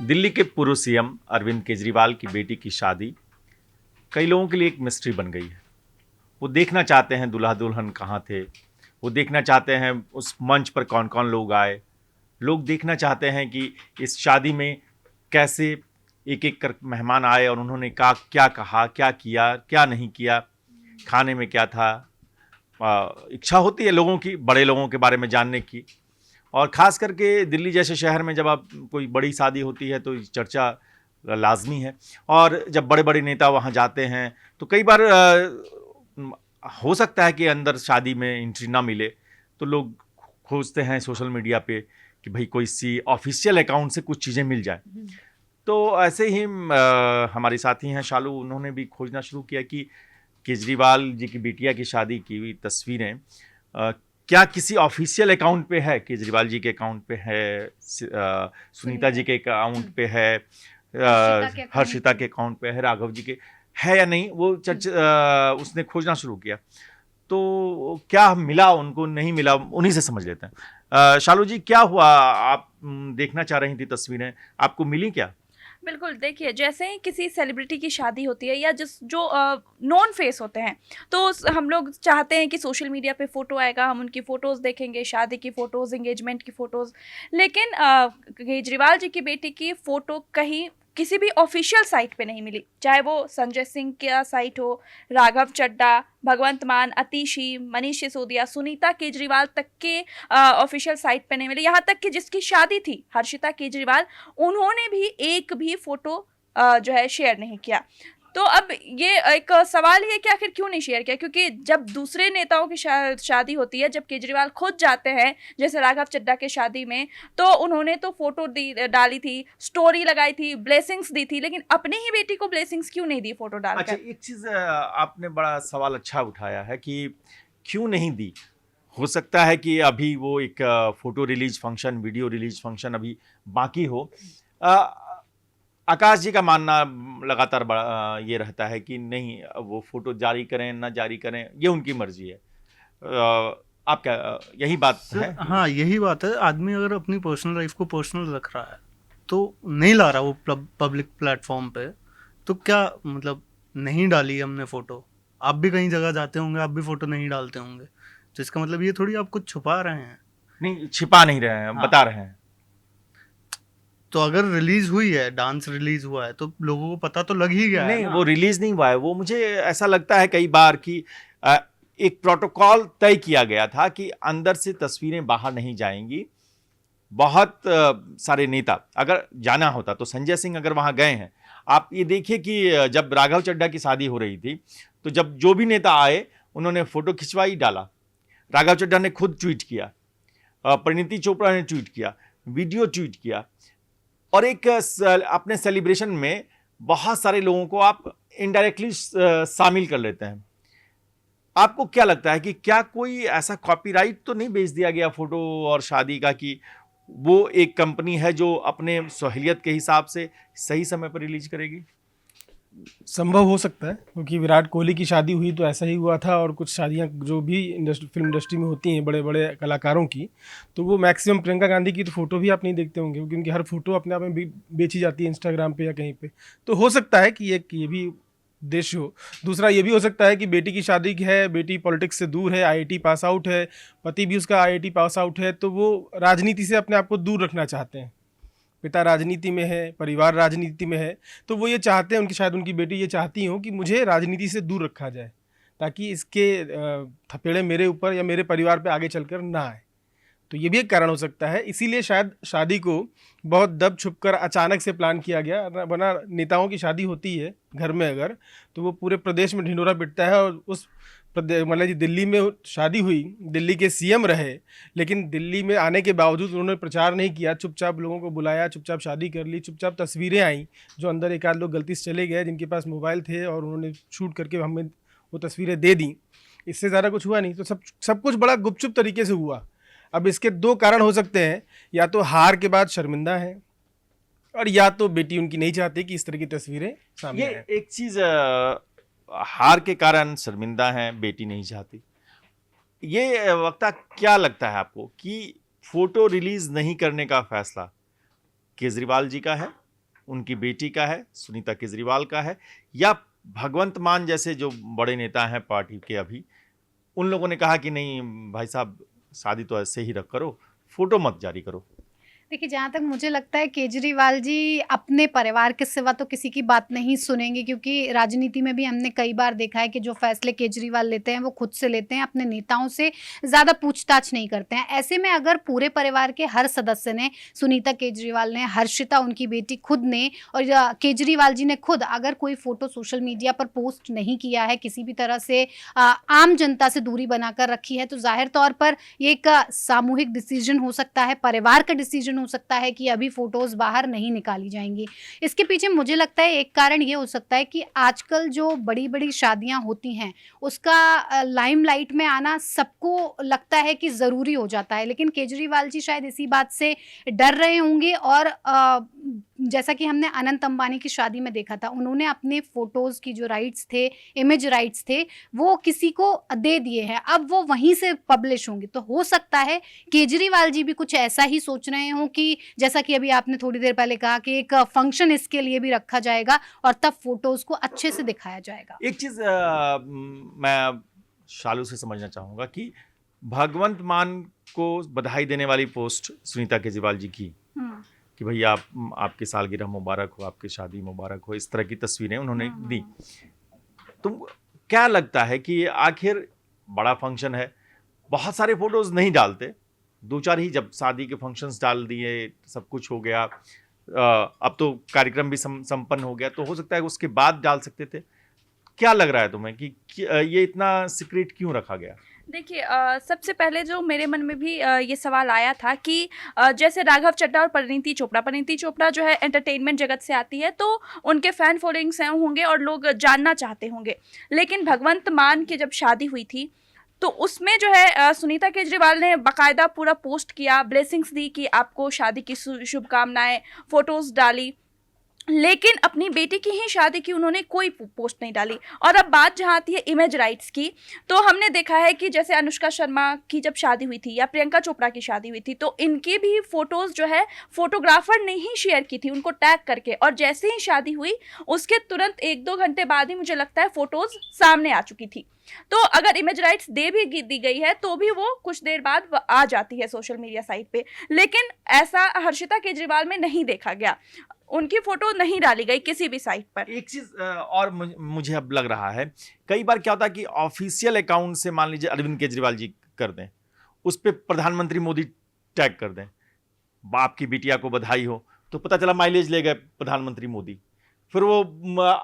दिल्ली के पूर्व सीएम अरविंद केजरीवाल की बेटी की शादी कई लोगों के लिए एक मिस्ट्री बन गई है। वो देखना चाहते हैं दूल्हा दुल्हन कहाँ थे, वो देखना चाहते हैं उस मंच पर कौन कौन लोग आए, लोग देखना चाहते हैं कि इस शादी में कैसे एक एक कर मेहमान आए और उन्होंने क्या कहा, क्या किया, क्या नहीं किया, खाने में क्या था। इच्छा होती है लोगों की बड़े लोगों के बारे में जानने की, और ख़ास करके दिल्ली जैसे शहर में जब आप कोई बड़ी शादी होती है तो चर्चा लाजमी है। और जब बड़े बड़े नेता वहाँ जाते हैं तो कई बार हो सकता है कि अंदर शादी में एंट्री ना मिले, तो लोग खोजते हैं सोशल मीडिया पे कि भाई कोई सी ऑफिशियल अकाउंट से कुछ चीज़ें मिल जाए। तो ऐसे ही हमारे साथी हैं शालू, उन्होंने भी खोजना शुरू किया कि केजरीवाल जी की बिटिया की शादी की हुई तस्वीरें क्या किसी ऑफिशियल अकाउंट पे है, केजरीवाल जी के अकाउंट पे है, सुनीता जी के अकाउंट पे है, हर्षिता के अकाउंट पे है, राघव जी के है या नहीं, वो उसने खोजना शुरू किया। तो क्या मिला उनको, नहीं मिला, उन्हीं से समझ लेते हैं। शालू जी, क्या हुआ? आप देखना चाह रही थी तस्वीरें, आपको मिली क्या? बिल्कुल, देखिए जैसे ही किसी सेलिब्रिटी की शादी होती है या जिस जो नोन फेस होते हैं, तो हम लोग चाहते हैं कि सोशल मीडिया पे फ़ोटो आएगा, हम उनकी फ़ोटोज़ देखेंगे, शादी की फ़ोटोज़, एंगेजमेंट की फ़ोटोज़। लेकिन केजरीवाल जी की बेटी की फ़ोटो कहीं किसी भी ऑफ़िशियल साइट पे नहीं मिली, चाहे वो संजय सिंह का साइट हो, राघव चड्ढा, भगवंत मान, अतिशी, मनीष सिसोदिया, सुनीता केजरीवाल तक के ऑफ़िशियल साइट पे नहीं मिली। यहाँ तक कि जिसकी शादी थी, हर्षिता केजरीवाल, उन्होंने भी एक भी फ़ोटो जो है शेयर नहीं किया। तो अब ये एक सवाल ही है कि आखिर क्यों नहीं शेयर किया? क्योंकि जब दूसरे नेताओं की शादी होती है, जब केजरीवाल खुद जाते हैं, जैसे राघव चड्ढा के शादी में, तो उन्होंने तो फ़ोटो डाली थी, स्टोरी लगाई थी, ब्लेसिंग्स दी थी, लेकिन अपनी ही बेटी को ब्लेसिंग्स क्यों नहीं दी फ़ोटो अच्छा, डालकर? एक चीज़ आपने बड़ा सवाल अच्छा उठाया है कि क्यों नहीं दी। हो सकता है कि अभी वो एक photo release function, video release function अभी बाकी हो। अ, आकाश जी का मानना लगातार ये रहता है कि नहीं, वो फ़ोटो जारी करें, ना जारी करें, ये उनकी मर्ज़ी है। आप क्या यही बात सर है? हाँ, यही बात है। आदमी अगर अपनी पर्सनल लाइफ को पर्सनल रख रहा है तो नहीं ला रहा वो पब्लिक प्लेटफॉर्म पे, तो क्या मतलब नहीं डाली हमने फोटो। आप भी कहीं जगह जाते होंगे, आप भी फोटो नहीं डालते होंगे, तो इसका मतलब ये थोड़ी आप कुछ छुपा रहे हैं। नहीं, छिपा नहीं रहे हैं, हाँ, बता रहे हैं। तो अगर रिलीज हुई है, डांस रिलीज हुआ है, तो लोगों को पता तो लग ही गया है नहीं, ना। वो रिलीज़ नहीं हुआ है। वो मुझे ऐसा लगता है कई बार कि एक प्रोटोकॉल तय किया गया था कि अंदर से तस्वीरें बाहर नहीं जाएँगी। बहुत सारे नेता अगर जाना होता तो संजय सिंह अगर वहाँ गए हैं। आप ये देखिए कि जब राघव चड्ढा की शादी हो रही थी, तो जब जो भी नेता आए, उन्होंने फ़ोटो खिंचवाई, डाला। राघव चड्ढा ने खुद ट्वीट किया, परिणीति चोपड़ा ने ट्वीट किया, वीडियो ट्वीट किया, और एक अपने सेलिब्रेशन में बहुत सारे लोगों को आप इनडायरेक्टली शामिल कर लेते हैं। आपको क्या लगता है कि क्या कोई ऐसा कॉपीराइट तो नहीं बेच दिया गया फ़ोटो और शादी का कि वो एक कंपनी है जो अपने सहूलियत के हिसाब से सही समय पर रिलीज़ करेगी? संभव हो सकता है, क्योंकि विराट कोहली की शादी हुई तो ऐसा ही हुआ था, और कुछ शादियां जो भी फिल्म इंडस्ट्री में होती हैं बड़े बड़े कलाकारों की, तो वो मैक्सिमम प्रियंका गांधी की तो फोटो भी आप नहीं देखते होंगे, क्योंकि उनकी हर फोटो अपने आप में बेची जाती है इंस्टाग्राम पे या कहीं पे। तो हो सकता है कि ये भी उद्देश्य हो। दूसरा ये भी हो सकता है कि बेटी की शादी है, बेटी पॉलिटिक्स से दूर है, आईआईटी पास आउट है, पति भी उसका आईआईटी पास आउट है, तो वो राजनीति से अपने आप को दूर रखना चाहते हैं। पिता राजनीति में है, परिवार राजनीति में है, तो वो ये चाहते हैं, उनकी शायद उनकी बेटी ये चाहती हो कि मुझे राजनीति से दूर रखा जाए, ताकि इसके थपेड़े मेरे ऊपर या मेरे परिवार पे आगे चलकर ना आए। तो ये भी एक कारण हो सकता है, इसीलिए शायद शादी को बहुत दब छुप कर अचानक से प्लान किया गया। वरना नेताओं की शादी होती है घर में अगर, तो वो पूरे प्रदेश में ढिंढोरा पिटता है, और उस प्रदेश मतलब जी दिल्ली में शादी हुई, दिल्ली के सीएम रहे, लेकिन दिल्ली में आने के बावजूद उन्होंने प्रचार नहीं किया, चुपचाप लोगों को बुलाया, चुपचाप शादी कर ली, चुपचाप तस्वीरें आई, जो अंदर एक आध लोग गलती से चले गए जिनके पास मोबाइल थे, और उन्होंने शूट करके हमें वो तस्वीरें दे दी। इससे ज़्यादा कुछ हुआ नहीं। तो सब कुछ बड़ा गुपचुप तरीके से हुआ। अब इसके दो कारण हो सकते हैं, या तो हार के बाद शर्मिंदा है, और या तो बेटी उनकी नहीं चाहती कि इस तरह की तस्वीरें सामने ये आए। एक चीज़, हार के कारण शर्मिंदा हैं, बेटी नहीं चाहती। ये वक्ता क्या लगता है आपको कि फ़ोटो रिलीज़ नहीं करने का फ़ैसला केजरीवाल जी का है उनकी बेटी का है, सुनीता केजरीवाल का है, या भगवंत मान जैसे जो बड़े नेता हैं पार्टी के अभी, उन लोगों ने कहा कि नहीं भाई साहब शादी तो ऐसे ही रख करो, फोटो मत जारी करो? देखिए, जहाँ तक मुझे लगता है केजरीवाल जी अपने परिवार के सिवा तो किसी की बात नहीं सुनेंगे, क्योंकि राजनीति में भी हमने कई बार देखा है कि जो फैसले केजरीवाल लेते हैं वो खुद से लेते हैं, अपने नेताओं से ज़्यादा पूछताछ नहीं करते हैं। ऐसे में अगर पूरे परिवार के हर सदस्य ने, सुनीता केजरीवाल ने, हर्षिता उनकी बेटी खुद ने, और केजरीवाल जी ने खुद अगर कोई फ़ोटो सोशल मीडिया पर पोस्ट नहीं किया है, किसी भी तरह से आम जनता से दूरी बनाकर रखी है, तो जाहिर तौर पर ये एक सामूहिक डिसीजन हो सकता है, परिवार का डिसीजन हो सकता है कि अभी फोटोज बाहर नहीं निकाली जाएंगी। इसके पीछे मुझे लगता है एक कारण ये हो सकता है कि आजकल जो बड़ी बड़ी शादियां होती हैं उसका लाइमलाइट में आना सबको लगता है कि ज़रूरी हो जाता है, लेकिन केजरीवाल जी शायद इसी बात से डर रहे होंगे। और जैसा कि हमने अनंत अंबानी की शादी में देखा था, उन्होंने अपने फोटोज़ की जो राइट्स थे, इमेज राइट्स थे, वो किसी को दे दिए हैं, अब वो वहीं से पब्लिश होंगे। तो हो सकता है केजरीवाल जी भी कुछ ऐसा ही सोच रहे हों कि जैसा कि अभी आपने थोड़ी देर पहले कहा कि एक फंक्शन इसके लिए भी रखा जाएगा और तब फोटोज़ को अच्छे से दिखाया जाएगा। एक चीज़ मैं शालू से समझना चाहूँगा कि भगवंत मान को बधाई देने वाली पोस्ट सुनीता केजरीवाल जी की कि भैया आपकी सालगिरह मुबारक हो, आपकी शादी मुबारक हो, इस तरह की तस्वीरें उन्होंने दी। तुम क्या लगता है कि आखिर बड़ा फंक्शन है, बहुत सारे फोटोज नहीं डालते, 2-4 ही जब शादी के फंक्शंस डाल दिए, सब कुछ हो गया, अब तो कार्यक्रम भी संपन्न हो गया, तो हो सकता है उसके बाद डाल सकते थे। क्या लग रहा है तुम्हें कि ये इतना सीक्रेट क्यों रखा गया? देखिए, सबसे पहले जो मेरे मन में भी ये सवाल आया था कि जैसे राघव चड्ढा और परिणीति चोपड़ा जो है एंटरटेनमेंट जगत से आती है, तो उनके फ़ैन फॉलोइंग्स हैं होंगे और लोग जानना चाहते होंगे। लेकिन भगवंत मान की जब शादी हुई थी तो उसमें जो है सुनीता केजरीवाल ने बाकायदा पूरा पोस्ट किया, ब्लेसिंग्स दी कि आपको शादी की शुभकामनाएं, फ़ोटोज़ डाली, लेकिन अपनी बेटी की ही शादी की उन्होंने कोई पोस्ट नहीं डाली। और अब बात जहाँ आती है इमेज राइट्स की, तो हमने देखा है कि जैसे अनुष्का शर्मा की जब शादी हुई थी या प्रियंका चोपड़ा की शादी हुई थी, तो इनकी भी फ़ोटोज़ जो है फोटोग्राफर ने ही शेयर की थी उनको टैग करके, और जैसे ही शादी हुई उसके तुरंत 1-2 घंटे बाद ही मुझे लगता है फ़ोटोज़ सामने आ चुकी थी। तो अगर इमेज राइट्स दे भी दी गई है तो भी वो कुछ देर बाद आ जाती है सोशल मीडिया साइट पे, लेकिन ऐसा हर्षिता केजरीवाल में नहीं देखा गया, उनकी फोटो नहीं डाली गई किसी भी साइट पर। एक चीज और मुझे अब लग रहा है, कई बार क्या होता है कि ऑफिशियल अकाउंट से मान लीजिए अरविंद केजरीवाल जी कर दें, उस पर प्रधानमंत्री मोदी टैग कर दें, बाप की बिटिया को बधाई हो, तो पता चला माइलेज ले गए प्रधानमंत्री मोदी, फिर वो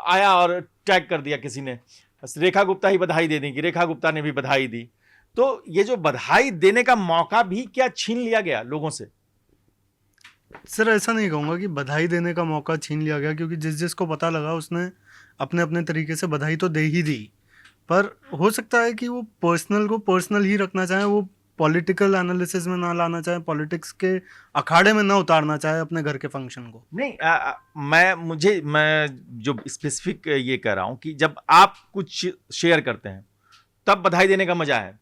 आया और टैग कर दिया किसी ने, रेखा गुप्ता ही बधाई दे देंगी, रेखा गुप्ता ने भी बधाई दी। तो ये जो बधाई देने का मौका भी क्या छीन लिया गया लोगों से? सर, ऐसा नहीं कहूँगा कि बधाई देने का मौका छीन लिया गया, क्योंकि जिस जिसको पता लगा उसने अपने अपने तरीके से बधाई तो दे ही दी। पर हो सकता है कि वो पर्सनल को पर्सनल ही रखना चाहे, वो पॉलिटिकल एनालिसिस में ना लाना चाहे, पॉलिटिक्स के अखाड़े में ना उतारना चाहे अपने घर के फंक्शन को। नहीं, मैं जो स्पेसिफिक ये कह रहा हूँ कि जब आप कुछ शेयर करते हैं तब बधाई देने का मजा है,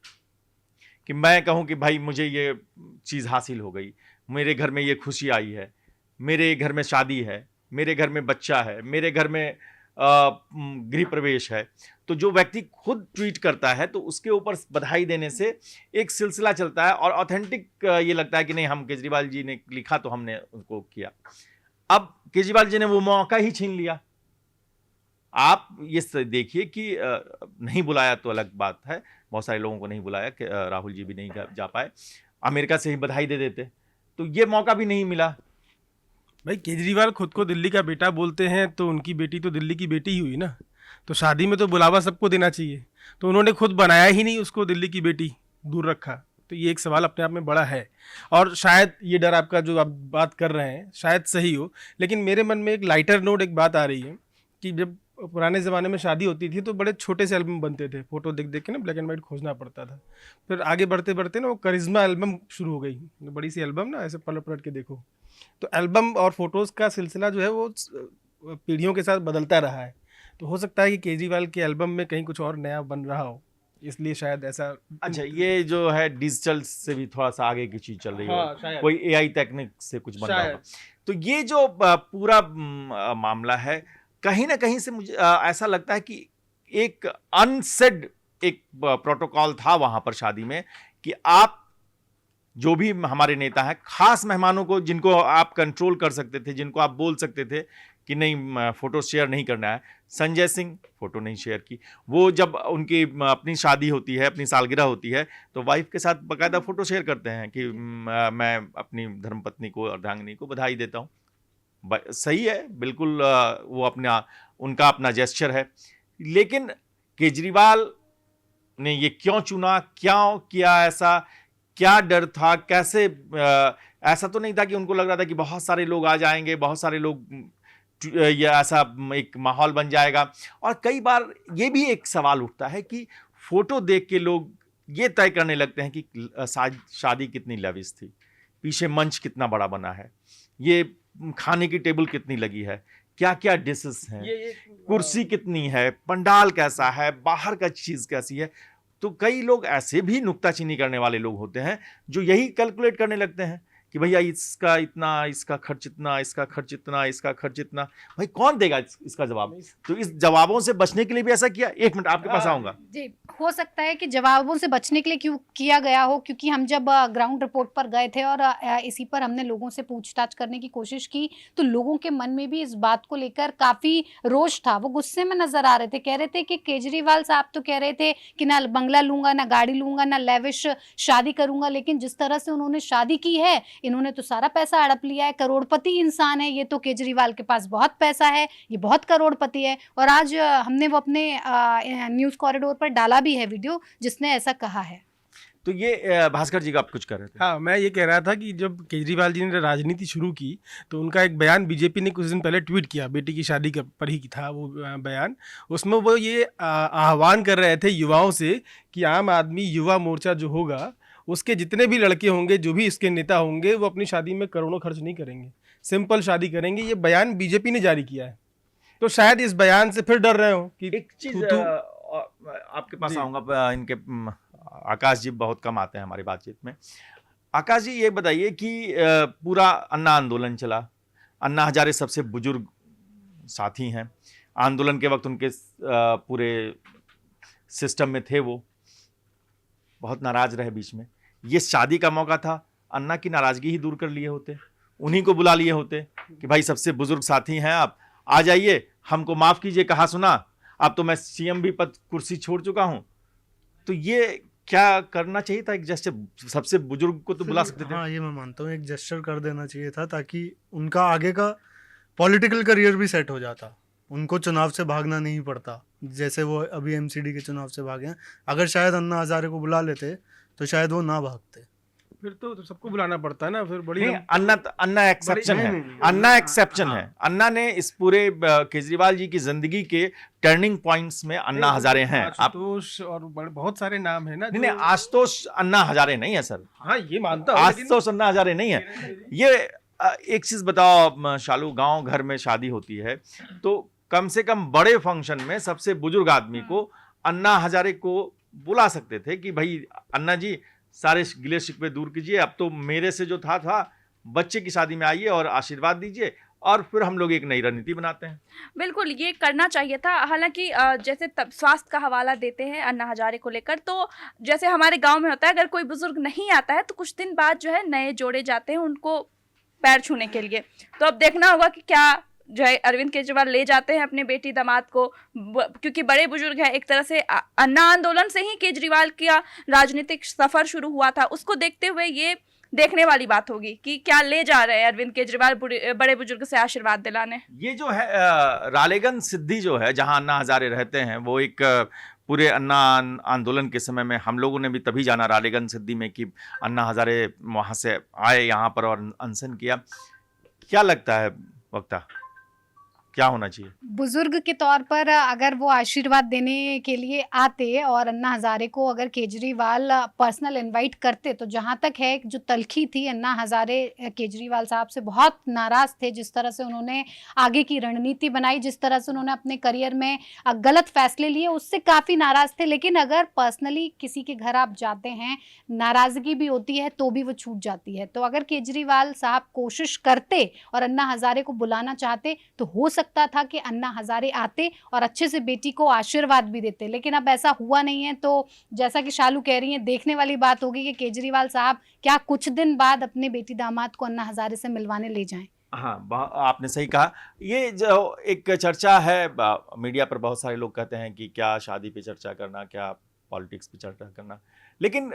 कि मैं कहूँ कि भाई मुझे ये चीज़ हासिल हो गई, मेरे घर में ये खुशी आई है, मेरे घर में शादी है, मेरे घर में बच्चा है, मेरे घर में गृह प्रवेश है, तो जो व्यक्ति खुद ट्वीट करता है तो उसके ऊपर बधाई देने से एक सिलसिला चलता है और ऑथेंटिक ये लगता है कि नहीं, हम केजरीवाल जी ने लिखा तो हमने उनको किया। अब केजरीवाल जी ने वो मौका ही छीन लिया। आप ये देखिए कि नहीं बुलाया तो अलग बात है, बहुत सारे लोगों को नहीं बुलाया, राहुल जी भी नहीं जा पाए, अमेरिका से ही बधाई दे देते, तो ये मौका भी नहीं मिला। भाई केजरीवाल खुद को दिल्ली का बेटा बोलते हैं, तो उनकी बेटी तो दिल्ली की बेटी ही हुई ना, तो शादी में तो बुलावा सबको देना चाहिए, तो उन्होंने खुद बनाया ही नहीं उसको दिल्ली की बेटी, दूर रखा, तो ये एक सवाल अपने आप में बड़ा है। और शायद ये डर आपका जो आप बात कर रहे हैं शायद सही हो, लेकिन मेरे मन में एक लाइटर नोट एक बात आ रही है कि जब पुराने ज़माने में शादी होती थी तो बड़े छोटे से एल्बम बनते थे, फोटो देख देख के ना ब्लैक एंड वाइट खोजना पड़ता था, फिर आगे बढ़ते बढ़ते ना वो करिश्मा एल्बम शुरू हो गई, बड़ी सी एल्बम ना, ऐसे पलट पलट के देखो, तो एल्बम और फोटोज़ का सिलसिला जो है वो पीढ़ियों के साथ बदलता रहा है। तो हो सकता है कि केजरीवाल के एल्बम में कहीं कुछ और नया बन रहा हो, इसलिए शायद ऐसा। अच्छा, ये जो है डिजिटल से भी थोड़ा सा आगे की चीज चल रही हाँ, है, शायद। कोई एआई टेक्निक से कुछ बन रहा शायद। होगा। तो ये जो पूरा मामला है, कहीं ना कहीं से मुझे ऐसा लगता है कि एक अनसेड एक प्रोटोकॉल था वहां पर शादी में, कि आप जो भी हमारे नेता हैं, खास मेहमानों को जिनको आप कंट्रोल कर सकते थे, जिनको आप बोल सकते थे कि नहीं फोटो शेयर नहीं करना है। संजय सिंह फोटो नहीं शेयर की। वो जब उनकी अपनी शादी होती है, अपनी सालगिरह होती है, तो वाइफ के साथ बकायदा फोटो शेयर करते हैं कि मैं अपनी धर्मपत्नी को, अर्धांगिनी को बधाई देता हूँ। सही है, बिल्कुल वो अपना, उनका अपना जेस्चर है। लेकिन केजरीवाल ने ये क्यों चुना, क्यों किया ऐसा, क्या डर था, कैसे ऐसा तो नहीं था कि उनको लग रहा था कि बहुत सारे लोग आ जाएंगे, बहुत सारे लोग, या ऐसा एक माहौल बन जाएगा। और कई बार ये भी एक सवाल उठता है कि फोटो देख के लोग ये तय करने लगते हैं कि शादी कितनी लविश थी, पीछे मंच कितना बड़ा बना है, ये खाने की टेबल कितनी लगी है, क्या क्या डिशेस हैं, कुर्सी कितनी है, पंडाल कैसा है, बाहर का चीज कैसी है। तो कई लोग ऐसे भी नुक्ताचीनी करने वाले लोग होते हैं जो यही कैलकुलेट करने लगते हैं कि भैया इसका इतना, इसका खर्च इतना, इसका खर्च इतना, इसका खर्च इतना। भाई कौन देगा इसका जवाब? तो इस जवाबों से बचने के लिए भी ऐसा किया। एक मिनट आपके पास आऊंगा जी। हो सकता है कि जवाबों से बचने के लिए क्यों किया गया हो, क्योंकि हम जब ग्राउंड रिपोर्ट पर गए थे और इसी पर हमने लोगों से पूछताछ करने की कोशिश की, तो लोगों के मन में भी इस बात को लेकर काफी रोष था। वो गुस्से में नजर आ रहे थे, कह रहे थे कि केजरीवाल साहब तो कह रहे थे कि ना बंगला लूंगा, ना गाड़ी लूंगा, ना लेविश शादी करूंगा, लेकिन जिस तरह से उन्होंने शादी की है, इन्होंने तो सारा पैसा हड़प लिया है। करोड़पति इंसान है ये, तो केजरीवाल के पास बहुत पैसा है, ये बहुत करोड़पति है। और आज हमने वो अपने न्यूज़ कॉरिडोर पर डाला भी है वीडियो जिसने ऐसा कहा है। तो ये भास्कर जी का आप कुछ कर रहे थे। हाँ, मैं ये कह रहा था कि जब केजरीवाल जी ने राजनीति शुरू की तो उनका एक बयान बीजेपी ने कुछ दिन पहले ट्वीट किया, बेटी की शादी पर ही था वो बयान। उसमें वो ये आह्वान कर रहे थे युवाओं से कि आम आदमी युवा मोर्चा जो होगा, उसके जितने भी लड़के होंगे, जो भी इसके नेता होंगे, वो अपनी शादी में करोड़ों खर्च नहीं करेंगे, सिंपल शादी करेंगे। ये बयान बीजेपी ने जारी किया है। तो शायद इस बयान से फिर डर रहे हो कि एक चीज आपके पास आऊंगा, इनके आकाश जी बहुत कम आते हैं हमारी बातचीत में। आकाश जी ये बताइए कि पूरा अन्ना आंदोलन चला, अन्ना हजारे सबसे बुजुर्ग साथी हैं, आंदोलन के वक्त उनके पूरे सिस्टम में थे, वो बहुत नाराज रहे बीच में। ये शादी का मौका था, अन्ना की नाराजगी ही दूर कर लिए होते, उन्हीं को बुला लिए होते कि भाई सबसे बुजुर्ग साथी हैं आप, आ जाइए, हमको माफ कीजिए, कहा सुना, अब तो मैं सीएम भी पद कुर्सी छोड़ चुका हूं। तो ये क्या करना चाहिए था? एक जैसे सबसे बुजुर्ग को तो बुला सकते थे। हाँ, ये मैं मानता हूँ, एक जेस्चर कर देना चाहिए था ताकि उनका आगे का पॉलिटिकल करियर भी सेट हो जाता, उनको चुनाव से भागना नहीं पड़ता जैसे वो अभी एमसीडी के चुनाव से भागे हैं। अगर शायद अन्ना हजारे को बुला लेते तो शायद वो ना भागते। फिर तो सबको बुलाना पड़ता है ना, फिर बड़ी अन्ना एक्सेप्शन है, अन्ना एक्सेप्शन है। अन्ना ने इस पूरे केजरीवाल जी की जिंदगी के टर्निंग पॉइंट्स में अन्ना हजारे हैं। आशुतोष और बहुत सारे नाम है ना। नहीं, आशुतोष अन्ना हजारे नहीं है सर। हाँ, ये मानता हूं, आशुतोष अन्ना हजारे नहीं है। ये एक चीज बताओ शालू, गांव घर में शादी होती है तो कम से कम बड़े फंक्शन में सबसे बुजुर्ग आदमी को अन्ना हजारे को बुला सकते थे कि भाई अन्ना जी सारे गिले शिकवे दूर कीजिए, अब तो मेरे से जो था बच्चे की शादी में आइए और आशीर्वाद दीजिए, और फिर हम लोग एक नई रणनीति बनाते हैं। बिल्कुल, ये करना चाहिए था। हालांकि जैसे तब स्वास्थ्य का हवाला देते हैं अन्ना हजारे को लेकर, तो जैसे हमारे गांव में होता है, अगर कोई बुजुर्ग नहीं आता है तो कुछ दिन बाद जो है नए जोड़े जाते हैं उनको पैर छूने के लिए। तो अब देखना होगा कि क्या जो है अरविंद केजरीवाल ले जाते हैं अपने बेटी दामाद को, क्योंकि बड़े बुजुर्ग हैं। एक तरह से अन्ना आंदोलन से ही केजरीवाल का राजनीतिक सफर शुरू हुआ था, उसको देखते हुए ये देखने वाली बात होगी कि क्या ले जा रहे हैं अरविंद केजरीवाल बड़े बुजुर्ग से आशीर्वाद दिलाने। ये जो है रालेगन सिद्धि जो है, जहां अन्ना हजारे रहते हैं, वो एक पूरे अन्ना आंदोलन के समय में हम लोगों ने भी तभी जाना रालेगन सिद्धि में कि अन्ना हजारे वहां से आए यहाँ पर और अनशन किया। क्या लगता है वक्ता, क्या होना चाहिए? बुजुर्ग के तौर पर अगर वो आशीर्वाद देने के लिए आते और अन्ना हजारे को अगर केजरीवाल पर्सनल इनवाइट करते, तो जहाँ तक है जो तलखी थी, अन्ना हजारे केजरीवाल साहब से बहुत नाराज थे, जिस तरह से उन्होंने आगे की रणनीति बनाई, जिस तरह से उन्होंने अपने करियर में गलत फैसले लिए, उससे काफ़ी नाराज थे। लेकिन अगर पर्सनली किसी के घर आप जाते हैं, नाराज़गी भी होती है तो भी वो छूट जाती है। तो अगर केजरीवाल साहब कोशिश करते और अन्ना हजारे को बुलाना चाहते तो हो सकता था कि अन्ना हजारे आते और अच्छे से बेटी को आशीर्वाद भी देते, लेकिन अब ऐसा हुआ नहीं है। तो जैसा कि शालू कह रही हैं, देखने वाली बात होगी कि केजरीवाल साहब क्या कुछ दिन बाद अपने बेटी दामाद को अन्ना हजारे से मिलवाने ले जाएं। हाँ, आपने सही कहा। ये जो एक चर्चा है मीडिया पर, बहुत सारे लोग कहते हैं कि क्या शादी पे चर्चा करना, क्या पॉलिटिक्स पे चर्चा करना, लेकिन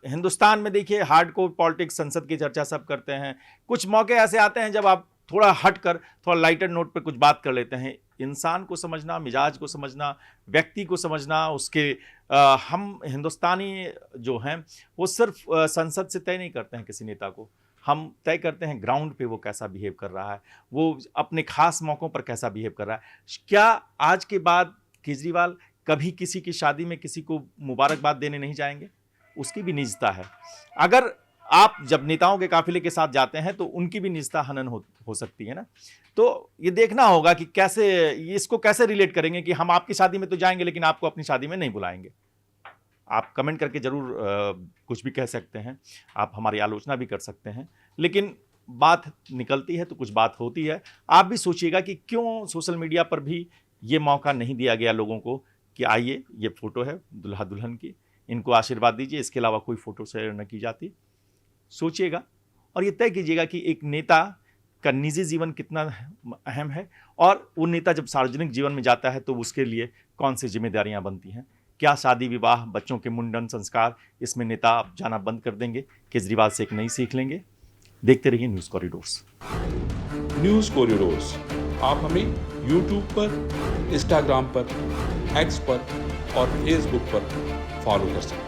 हिंदुस्तान में देखिए हार्डकोर पॉलिटिक्स, संसद की चर्चा सब करते हैं। कुछ मौके ऐसे आते हैं जब आप थोड़ा हट कर थोड़ा लाइटर नोट पर कुछ बात कर लेते हैं। इंसान को समझना, मिजाज को समझना, व्यक्ति को समझना, उसके हम हिंदुस्तानी जो हैं वो सिर्फ संसद से तय नहीं करते हैं किसी नेता को, हम तय करते हैं ग्राउंड पे वो कैसा बिहेव कर रहा है, वो अपने खास मौक़ों पर कैसा बिहेव कर रहा है। क्या आज के बाद केजरीवाल कभी किसी की शादी में किसी को मुबारकबाद देने नहीं जाएंगे? उसकी भी निजता है। अगर आप जब नेताओं के काफिले के साथ जाते हैं तो उनकी भी निजता हनन हो सकती है ना। तो ये देखना होगा कि कैसे इसको कैसे रिलेट करेंगे कि हम आपकी शादी में तो जाएंगे लेकिन आपको अपनी शादी में नहीं बुलाएंगे। आप कमेंट करके ज़रूर कुछ भी कह सकते हैं, आप हमारी आलोचना भी कर सकते हैं, लेकिन बात निकलती है तो कुछ बात होती है। आप भी सोचिएगा कि क्यों सोशल मीडिया पर भी ये मौका नहीं दिया गया लोगों को कि आइए, ये फ़ोटो है दुल्हा दुल्हन की, इनको आशीर्वाद दीजिए, इसके अलावा कोई फ़ोटो शेयर न की जाती। सोचिएगा और ये तय कीजिएगा कि एक नेता का निजी जीवन कितना अहम है और वो नेता जब सार्वजनिक जीवन में जाता है तो उसके लिए कौन सी जिम्मेदारियां बनती हैं। क्या शादी विवाह, बच्चों के मुंडन संस्कार, इसमें नेता जाना बंद कर देंगे? केजरीवाल से एक नई सीख लेंगे। देखते रहिए न्यूज़ कॉरिडोर्स। न्यूज़ कॉरिडोर्स आप हमें यूट्यूब पर, इंस्टाग्राम पर, एक्स पर और फेसबुक पर फॉलो कर सकते हैं।